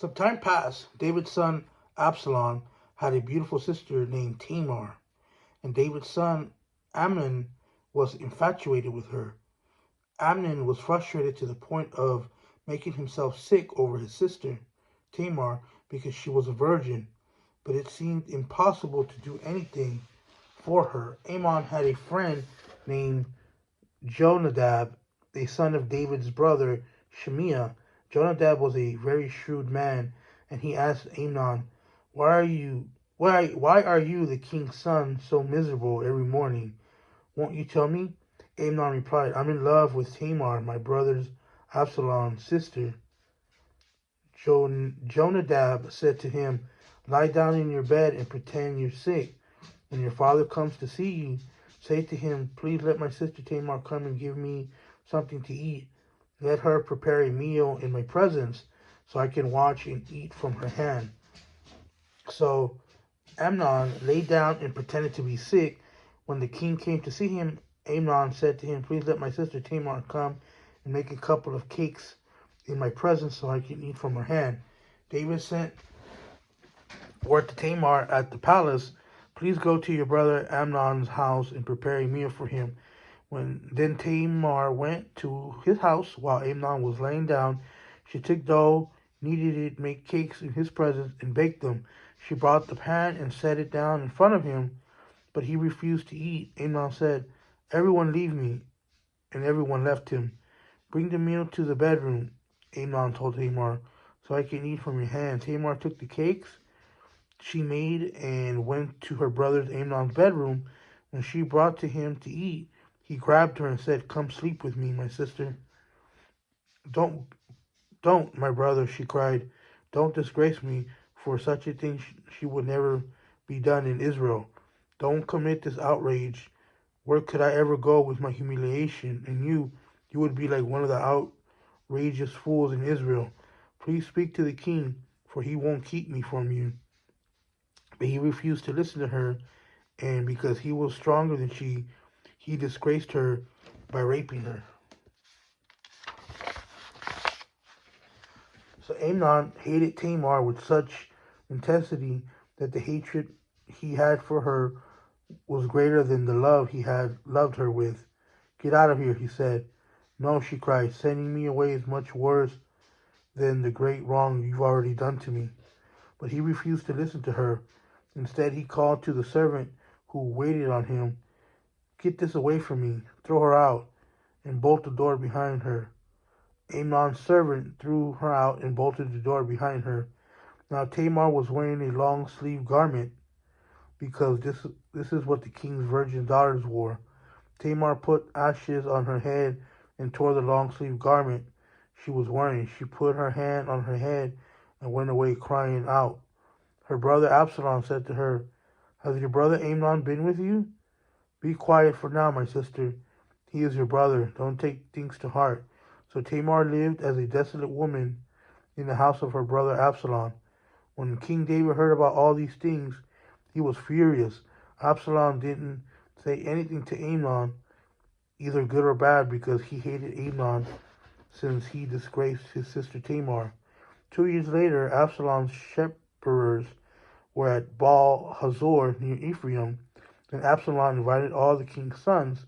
Some time passed. David's son Absalom had a beautiful sister named Tamar, and David's son Amnon was infatuated with her. Amnon was frustrated to the point of making himself sick over his sister, Tamar, because she was a virgin, but it seemed impossible to do anything for her. Amnon had a friend named Jonadab, a son of David's brother Shemiah. Jonadab was a very shrewd man, and he asked Amnon, why are you, the king's son, so miserable every morning? Won't you tell me? Amnon replied, I'm in love with Tamar, my brother's Absalom's sister. Jonadab said to him, lie down in your bed and pretend you're sick. When your father comes to see you, say to him, please let my sister Tamar come and give me something to eat. Let her prepare a meal in my presence so I can watch and eat from her hand. So Amnon lay down and pretended to be sick. When the king came to see him, Amnon said to him, please let my sister Tamar come and make a couple of cakes in my presence so I can eat from her hand. David sent word to Tamar at the palace, please go to your brother Amnon's house and prepare a meal for him. Then Tamar went to his house while Amnon was laying down. She took dough, kneaded it, made cakes in his presence, and baked them. She brought the pan and set it down in front of him, but he refused to eat. Amnon said, everyone leave me, and everyone left him. Bring the meal to the bedroom, Amnon told Tamar, so I can eat from your hand. Tamar took the cakes she made and went to her brother Amnon's bedroom. When she brought to him to eat, he grabbed her and said, come sleep with me, my sister. Don't, don't, my brother, she cried. Don't disgrace me, for such a thing she would never be done in Israel. Don't commit this outrage. Where could I ever go with my humiliation? And you would be like one of the outrageous fools in Israel. Please speak to the king, for he won't keep me from you. But he refused to listen to her, and because he was stronger than she, he disgraced her by raping her. So Amnon hated Tamar with such intensity that the hatred he had for her was greater than the love he had loved her with. Get out of here, he said. No, she cried, sending me away is much worse than the great wrong you've already done to me. But he refused to listen to her. Instead, he called to the servant who waited on him, get this away from me, throw her out, and bolt the door behind her. Amnon's servant threw her out and bolted the door behind her. Now Tamar was wearing a long-sleeved garment, because this is what the king's virgin daughters wore. Tamar put ashes on her head and tore the long-sleeved garment she was wearing. She put her hand on her head and went away crying out. Her brother Absalom said to her, has your brother Amnon been with you? Be quiet for now, my sister. He is your brother. Don't take things to heart. So Tamar lived as a desolate woman in the house of her brother Absalom. When King David heard about all these things, he was furious. Absalom didn't say anything to Amnon, either good or bad, because he hated Amnon since he disgraced his sister Tamar. 2 years later, Absalom's shepherders were at Baal Hazor near Ephraim. Then Absalom invited all the king's sons.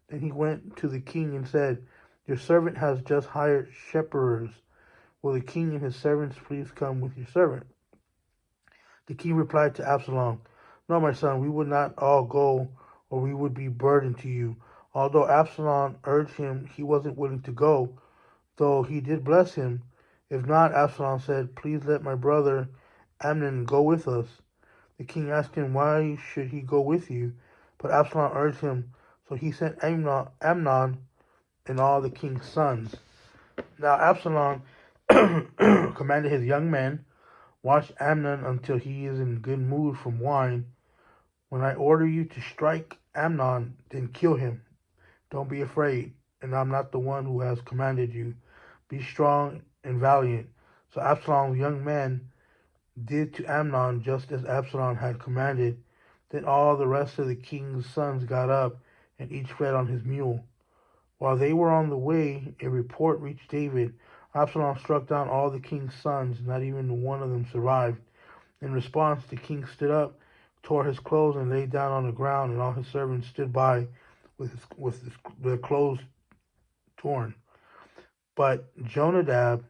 Then he went to the king and said, your servant has just hired shepherders. Will the king and his servants please come with your servant? The king replied to Absalom, no, my son, we would not all go, or we would be burdened to you. Although Absalom urged him, he wasn't willing to go, though he did bless him. If not, Absalom said, please let my brother Amnon go with us. The king asked him, why should he go with you? But Absalom urged him, so he sent Amnon and all the king's sons. Now Absalom commanded his young men, watch Amnon until he is in good mood from wine. When I order you to strike Amnon, then kill him. Don't be afraid, and I'm not the one who has commanded you. Be strong and valiant. So Absalom's young men did to Amnon just as Absalom had commanded. Then all the rest of the king's sons got up, and each fled on his mule. While they were on the way, a report reached David. Absalom struck down all the king's sons, not even one of them survived. In response, the king stood up, tore his clothes, and lay down on the ground, and all his servants stood by with their clothes torn. But Jonadab,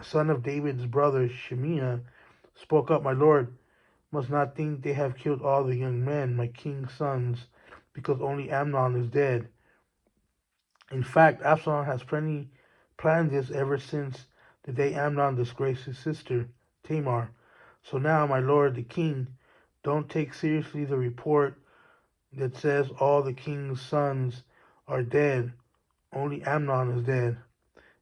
son of David's brother Shemiah, spoke up, "My lord must not think they have killed all the young men, my king's sons, because only Amnon is dead. In fact, Absalom has planned this ever since the day Amnon disgraced his sister, Tamar. So now, my lord the king, don't take seriously the report that says all the king's sons are dead, only Amnon is dead."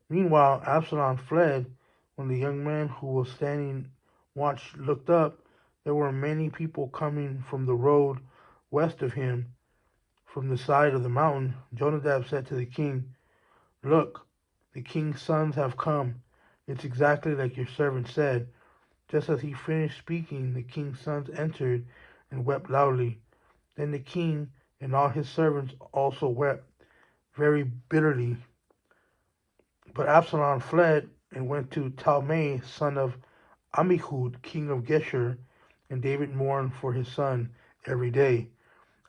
Meanwhile, Absalom fled. When the young man who was standing watch looked up, there were many people coming from the road west of him, from the side of the mountain. Jonadab said to the king, "Look, the king's sons have come. It's exactly like your servant said." Just as he finished speaking, the king's sons entered and wept loudly. Then the king and all his servants also wept very bitterly. But Absalom fled and went to Talmai, son of Ammihud, king of Geshur, and David mourned for his son every day.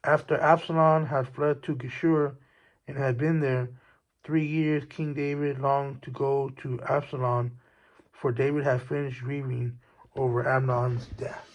After Absalom had fled to Geshur and had been there 3 years, King David longed to go to Absalom, for David had finished grieving over Amnon's death.